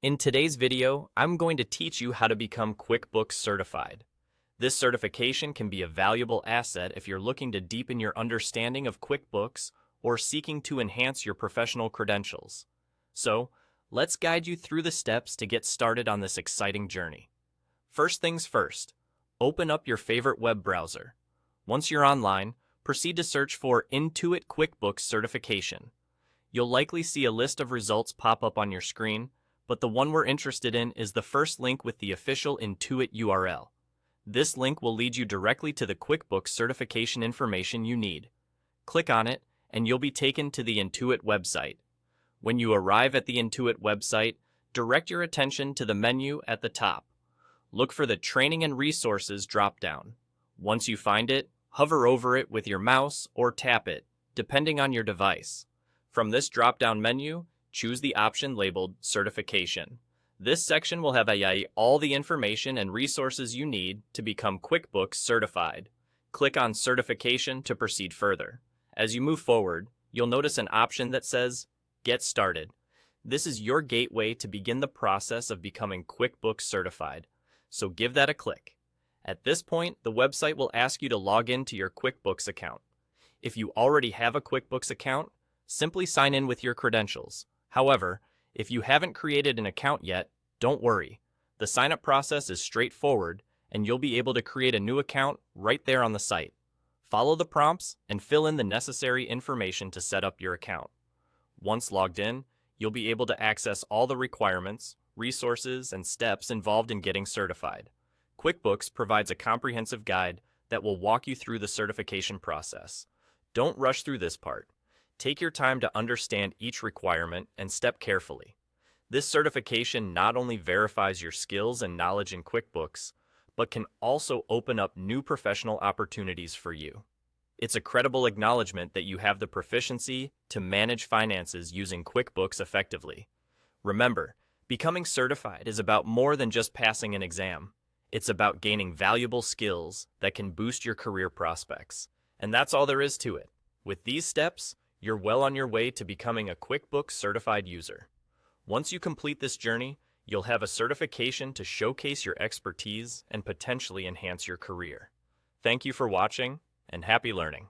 In today's video, I'm going to teach you how to become QuickBooks Certified. This certification can be a valuable asset if you're looking to deepen your understanding of QuickBooks or seeking to enhance your professional credentials. So, let's guide you through the steps to get started on this exciting journey. First things first, open up your favorite web browser. Once you're online, proceed to search for Intuit QuickBooks Certification. You'll likely see a list of results pop up on your screen, but the one we're interested in is the first link with the official Intuit URL. This link will lead you directly to the QuickBooks certification information you need. Click on it, and you'll be taken to the Intuit website. When you arrive at the Intuit website, direct your attention to the menu at the top. Look for the Training and Resources drop-down. Once you find it, hover over it with your mouse or tap it, depending on your device. From this drop-down menu, choose the option labeled Certification. This section will have all the information and resources you need to become QuickBooks Certified. Click on Certification to proceed further. As you move forward, you'll notice an option that says Get Started. This is your gateway to begin the process of becoming QuickBooks Certified, so give that a click. At this point, the website will ask you to log in to your QuickBooks account. If you already have a QuickBooks account, simply sign in with your credentials. However, if you haven't created an account yet, don't worry. The sign-up process is straightforward, and you'll be able to create a new account right there on the site. Follow the prompts and fill in the necessary information to set up your account. Once logged in, you'll be able to access all the requirements, resources, and steps involved in getting certified. QuickBooks provides a comprehensive guide that will walk you through the certification process. Don't rush through this part. Take your time to understand each requirement and step carefully. This certification not only verifies your skills and knowledge in QuickBooks, but can also open up new professional opportunities for you. It's a credible acknowledgement that you have the proficiency to manage finances using QuickBooks effectively. Remember, becoming certified is about more than just passing an exam. It's about gaining valuable skills that can boost your career prospects. And that's all there is to it. With these steps, you're well on your way to becoming a QuickBooks certified user. Once you complete this journey, you'll have a certification to showcase your expertise and potentially enhance your career. Thank you for watching, and happy learning.